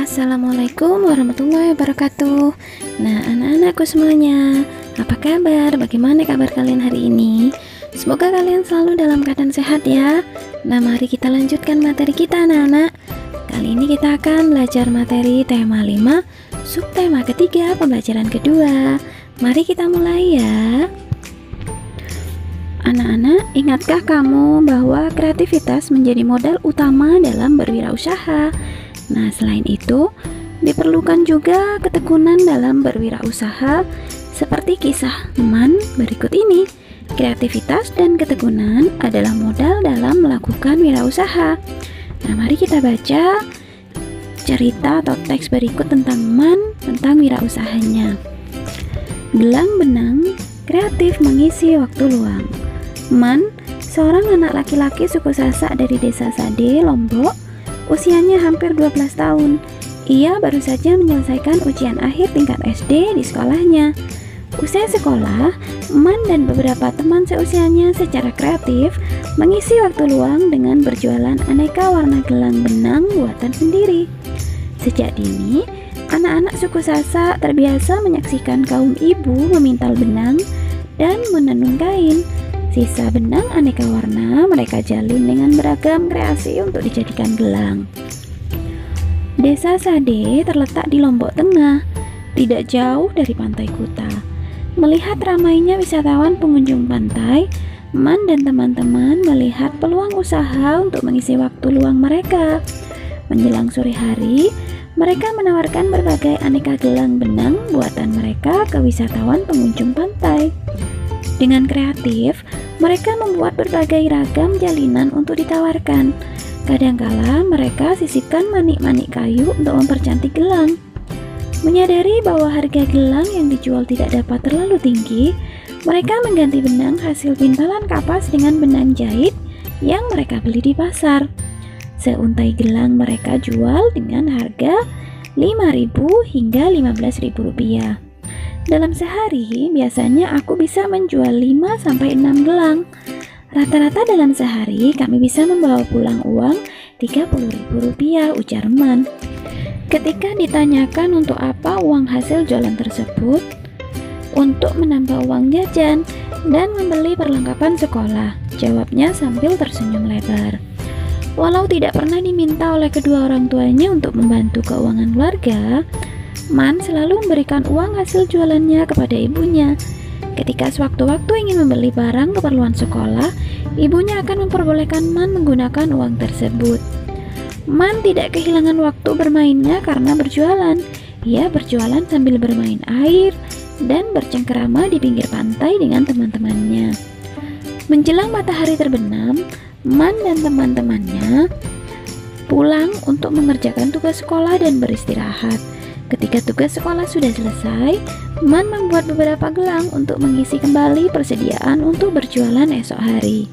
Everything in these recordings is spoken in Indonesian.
Assalamualaikum warahmatullahi wabarakatuh. Nah, anak-anakku semuanya, apa kabar? Bagaimana kabar kalian hari ini? Semoga kalian selalu dalam keadaan sehat ya. Nah, mari kita lanjutkan materi kita anak-anak. Kali ini kita akan belajar materi tema 5, subtema ketiga, pembelajaran kedua. Mari kita mulai ya. Anak-anak, ingatkah kamu bahwa kreativitas menjadi modal utama dalam berwirausaha? Nah, selain itu, diperlukan juga ketekunan dalam berwirausaha, seperti kisah Man berikut ini. Kreativitas dan ketekunan adalah modal dalam melakukan wirausaha. Nah, mari kita baca cerita atau teks berikut tentang Man, tentang wirausahanya. Gelang benang kreatif mengisi waktu luang. Man, seorang anak laki-laki suku Sasak dari desa Sade, Lombok, usianya hampir 12 tahun. Ia baru saja menyelesaikan ujian akhir tingkat SD di sekolahnya. Usai sekolah, Man dan beberapa teman seusianya secara kreatif mengisi waktu luang dengan berjualan aneka warna gelang benang buatan sendiri. Sejak dini, anak-anak suku Sasak terbiasa menyaksikan kaum ibu memintal benang dan menenun kain. Sisa benang aneka warna mereka jalin dengan beragam kreasi untuk dijadikan gelang. Desa Sade terletak di Lombok Tengah, tidak jauh dari pantai Kuta. Melihat ramainya wisatawan pengunjung pantai, Man dan teman-teman melihat peluang usaha untuk mengisi waktu luang mereka. Menjelang sore hari, mereka menawarkan berbagai aneka gelang benang buatan mereka ke wisatawan pengunjung pantai. Dengan kreatif, mereka membuat berbagai ragam jalinan untuk ditawarkan. Kadangkala mereka sisipkan manik-manik kayu untuk mempercantik gelang. Menyadari bahwa harga gelang yang dijual tidak dapat terlalu tinggi, mereka mengganti benang hasil pintalan kapas dengan benang jahit yang mereka beli di pasar. Seuntai gelang mereka jual dengan harga Rp5.000 hingga Rp15.000. Dalam sehari, biasanya aku bisa menjual 5-6 gelang. Rata-rata dalam sehari, kami bisa membawa pulang uang Rp30.000, ujar Man. Ketika ditanyakan untuk apa uang hasil jualan tersebut, untuk menambah uang jajan dan membeli perlengkapan sekolah, jawabnya sambil tersenyum lebar. Walau tidak pernah diminta oleh kedua orang tuanya untuk membantu keuangan keluarga, Man selalu memberikan uang hasil jualannya kepada ibunya. Ketika sewaktu-waktu ingin membeli barang keperluan sekolah, ibunya akan memperbolehkan Man menggunakan uang tersebut. Man tidak kehilangan waktu bermainnya karena berjualan. Ia berjualan sambil bermain air dan bercengkerama di pinggir pantai dengan teman-temannya. Menjelang matahari terbenam, Man dan teman-temannya pulang untuk mengerjakan tugas sekolah dan beristirahat. Ketika tugas sekolah sudah selesai, Man membuat beberapa gelang untuk mengisi kembali persediaan untuk berjualan esok hari.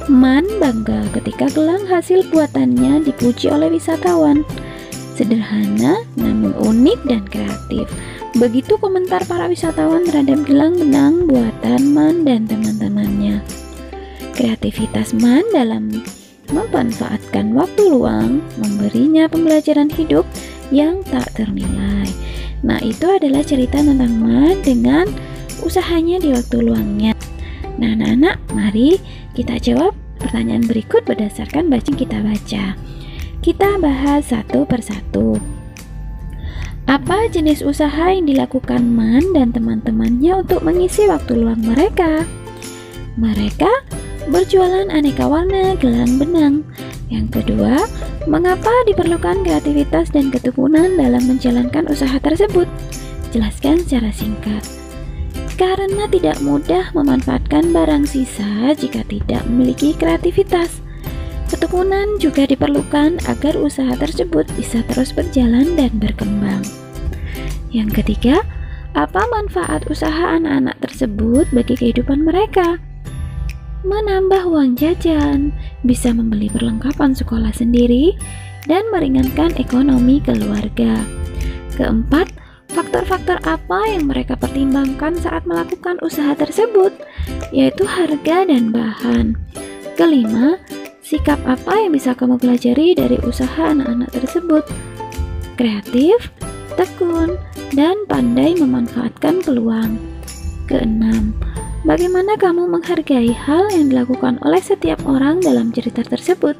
Man bangga ketika gelang hasil buatannya dipuji oleh wisatawan. Sederhana namun unik dan kreatif. Begitu komentar para wisatawan terhadap gelang benang buatan Man dan teman-temannya. Kreativitas Man dalam memanfaatkan waktu luang memberinya pembelajaran hidup yang tak ternilai. Nah, itu adalah cerita tentang Man dengan usahanya di waktu luangnya. Nah, anak-anak, mari kita jawab pertanyaan berikut berdasarkan bacaan kita baca. Kita bahas satu persatu. Apa jenis usaha yang dilakukan Man dan teman-temannya untuk mengisi waktu luang mereka? Mereka berjualan aneka warna gelang benang. Yang kedua, mengapa diperlukan kreativitas dan ketekunan dalam menjalankan usaha tersebut? Jelaskan secara singkat. Karena tidak mudah memanfaatkan barang sisa jika tidak memiliki kreativitas. Ketekunan juga diperlukan agar usaha tersebut bisa terus berjalan dan berkembang. Yang ketiga, apa manfaat usaha anak-anak tersebut bagi kehidupan mereka? Menambah uang jajan, bisa membeli perlengkapan sekolah sendiri, dan meringankan ekonomi keluarga. Keempat, faktor-faktor apa yang mereka pertimbangkan saat melakukan usaha tersebut, yaitu harga dan bahan. Kelima, sikap apa yang bisa kamu pelajari dari usaha anak-anak tersebut? kreatif, tekun, dan pandai memanfaatkan peluang. Keenam, bagaimana kamu menghargai hal yang dilakukan oleh setiap orang dalam cerita tersebut?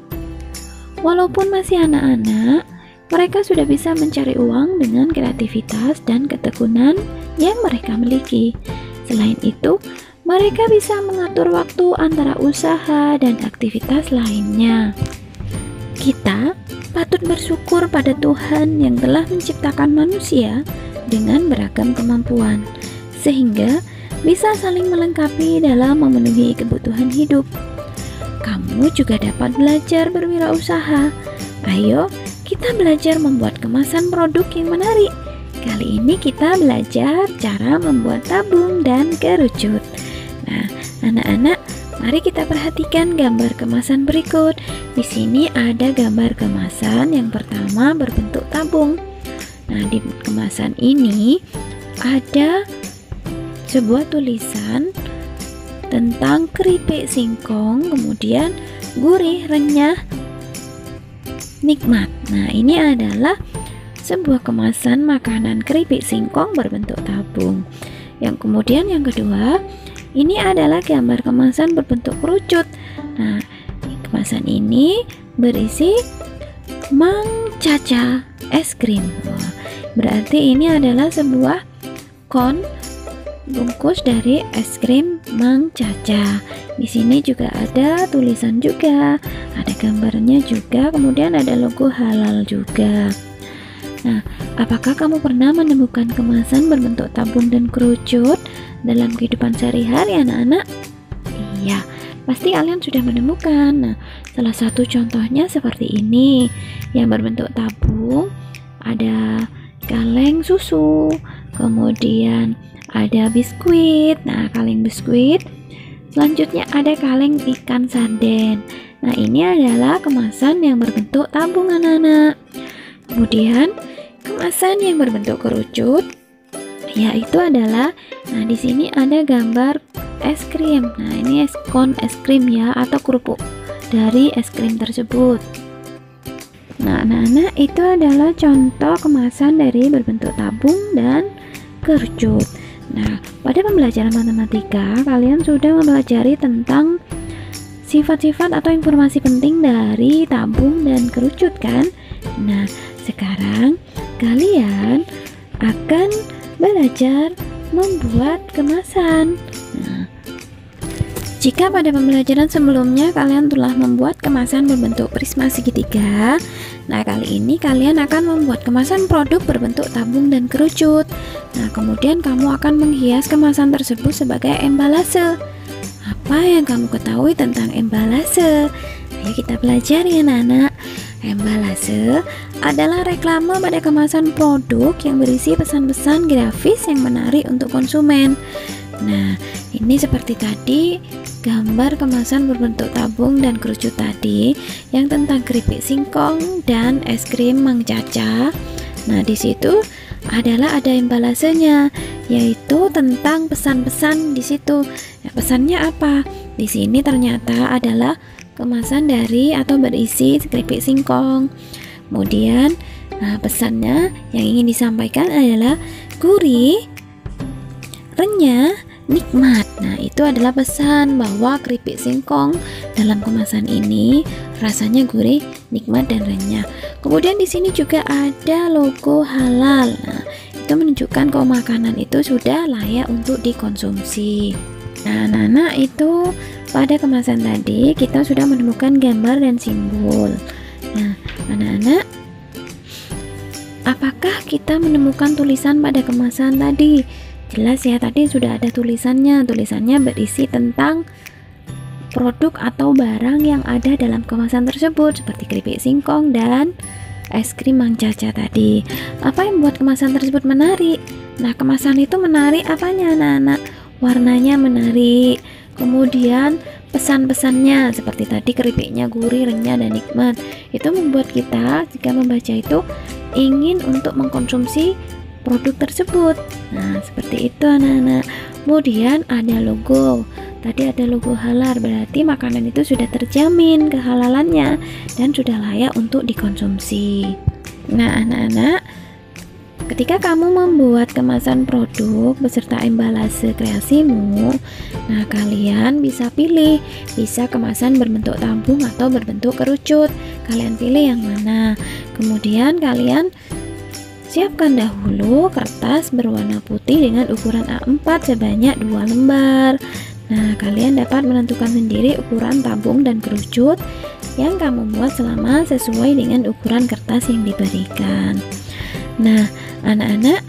Walaupun masih anak-anak, mereka sudah bisa mencari uang dengan kreativitas dan ketekunan yang mereka miliki. Selain itu, mereka bisa mengatur waktu antara usaha dan aktivitas lainnya. Kita patut bersyukur pada Tuhan yang telah menciptakan manusia dengan beragam kemampuan, sehingga bisa saling melengkapi dalam memenuhi kebutuhan hidup. Kamu juga dapat belajar berwirausaha. Ayo, kita belajar membuat kemasan produk yang menarik. Kali ini kita belajar cara membuat tabung dan kerucut. Nah, anak-anak, mari kita perhatikan gambar kemasan berikut. Di sini ada gambar kemasan yang pertama berbentuk tabung. Nah, di kemasan ini ada sebuah tulisan tentang keripik singkong, kemudian gurih, renyah, nikmat. Nah, ini adalah sebuah kemasan makanan keripik singkong berbentuk tabung. Yang kemudian yang kedua, ini adalah gambar kemasan berbentuk kerucut. Nah, kemasan ini berisi Mang Caca es krim. Berarti ini adalah sebuah bungkus dari es krim Mang Caca. Di sini juga ada tulisan juga, ada gambarnya juga, kemudian ada logo halal juga. Nah, apakah kamu pernah menemukan kemasan berbentuk tabung dan kerucut dalam kehidupan sehari-hari, anak-anak? Iya, pasti kalian sudah menemukan. Nah, salah satu contohnya seperti ini, yang berbentuk tabung, ada kaleng susu, kemudian ada biskuit. Nah, kaleng biskuit. Selanjutnya ada kaleng ikan sarden. Nah, ini adalah kemasan yang berbentuk tabung, anak-anak. Kemudian kemasan yang berbentuk kerucut, yaitu adalah, nah di sini ada gambar es krim. Nah, ini es krim ya, atau kerupuk dari es krim tersebut. Nah, anak-anak, itu adalah contoh kemasan dari berbentuk tabung dan kerucut. Nah, pada pembelajaran matematika, kalian sudah mempelajari tentang sifat-sifat atau informasi penting dari tabung dan kerucut kan? Nah, sekarang kalian akan belajar membuat kemasan. Nah, jika pada pembelajaran sebelumnya kalian telah membuat kemasan berbentuk prisma segitiga, nah kali ini kalian akan membuat kemasan produk berbentuk tabung dan kerucut. Nah, kemudian kamu akan menghias kemasan tersebut sebagai embalase. Apa yang kamu ketahui tentang embalase? Ayo kita belajar ya, anak-anak. Embalase adalah reklame pada kemasan produk yang berisi pesan-pesan grafis yang menarik untuk konsumen. Nah, ini seperti tadi gambar kemasan berbentuk tabung dan kerucut tadi yang tentang keripik singkong dan es krim Mang Caca. Nah, di situ ada embalasenya, yaitu tentang pesan-pesan di situ. Nah, pesannya apa? Di sini ternyata adalah kemasan dari atau berisi keripik singkong. Kemudian, nah pesannya yang ingin disampaikan adalah gurih, renyah, nikmat. Nah, itu adalah pesan bahwa keripik singkong dalam kemasan ini rasanya gurih, nikmat, dan renyah. Kemudian di sini juga ada logo halal. Nah, itu menunjukkan kalau makanan itu sudah layak untuk dikonsumsi. Nah, anak-anak, itu pada kemasan tadi kita sudah menemukan gambar dan simbol. Nah, anak-anak, apakah kita menemukan tulisan pada kemasan tadi? Jelas ya, tadi sudah ada tulisannya. Tulisannya berisi tentang produk atau barang yang ada dalam kemasan tersebut, seperti keripik singkong dan es krim Mang Caca tadi. Apa yang membuat kemasan tersebut menarik? Nah, kemasan itu menarik apanya, anak-anak? Warnanya menarik, kemudian pesan-pesannya seperti tadi keripiknya gurih, renyah, dan nikmat. Itu membuat kita jika membaca itu ingin untuk mengkonsumsi produk tersebut. Nah, seperti itu, anak-anak. Kemudian ada logo. Tadi ada logo halal, berarti makanan itu sudah terjamin kehalalannya dan sudah layak untuk dikonsumsi. Nah, anak-anak, ketika kamu membuat kemasan produk beserta embalase kreasimu, nah kalian bisa pilih, bisa kemasan berbentuk tabung atau berbentuk kerucut. Kalian pilih yang mana. Kemudian kalian siapkan dahulu kertas berwarna putih dengan ukuran A4 sebanyak 2 lembar. Nah, kalian dapat menentukan sendiri ukuran tabung dan kerucut yang kamu buat selama sesuai dengan ukuran kertas yang diberikan. Nah, anak-anak,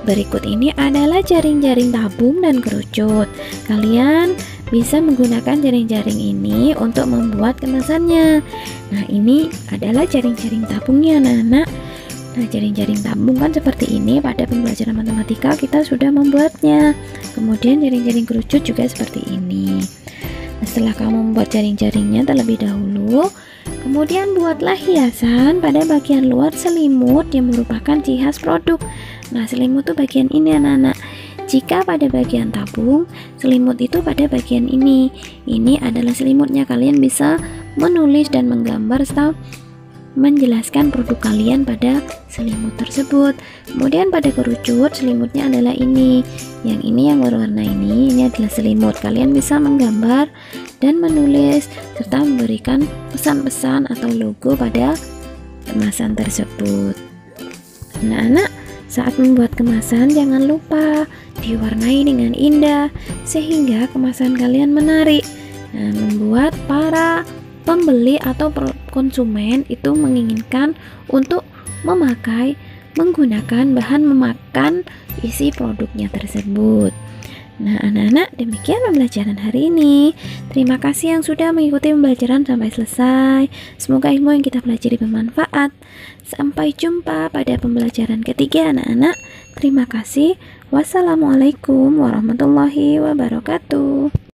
berikut ini adalah jaring-jaring tabung dan kerucut. Kalian bisa menggunakan jaring-jaring ini untuk membuat kemasannya. Nah, ini adalah jaring-jaring tabungnya, anak-anak. Nah, jaring-jaring tabung kan seperti ini. Pada pembelajaran matematika kita sudah membuatnya. Kemudian jaring-jaring kerucut juga seperti ini. Nah, setelah kamu membuat jaring-jaringnya terlebih dahulu, kemudian buatlah hiasan pada bagian luar selimut yang merupakan ciri khas produk. Nah, selimut itu bagian ini, anak-anak. Jika pada bagian tabung, selimut itu pada bagian ini. Ini adalah selimutnya. Kalian bisa menulis dan menggambar serta menjelaskan produk kalian pada selimut tersebut. Kemudian pada kerucut, selimutnya adalah ini. Yang ini yang berwarna ini adalah selimut. Kalian bisa menggambar dan menulis serta memberikan pesan-pesan atau logo pada kemasan tersebut. Anak-anak, saat membuat kemasan jangan lupa diwarnai dengan indah sehingga kemasan kalian menarik. Nah, membuat para pembeli atau konsumen itu menginginkan untuk menggunakan bahan memakan isi produknya tersebut. Nah, anak-anak, demikian pembelajaran hari ini. Terima kasih yang sudah mengikuti pembelajaran sampai selesai. Semoga ilmu yang kita pelajari bermanfaat. Sampai jumpa pada pembelajaran ketiga, anak-anak. Terima kasih. Wassalamualaikum warahmatullahi wabarakatuh.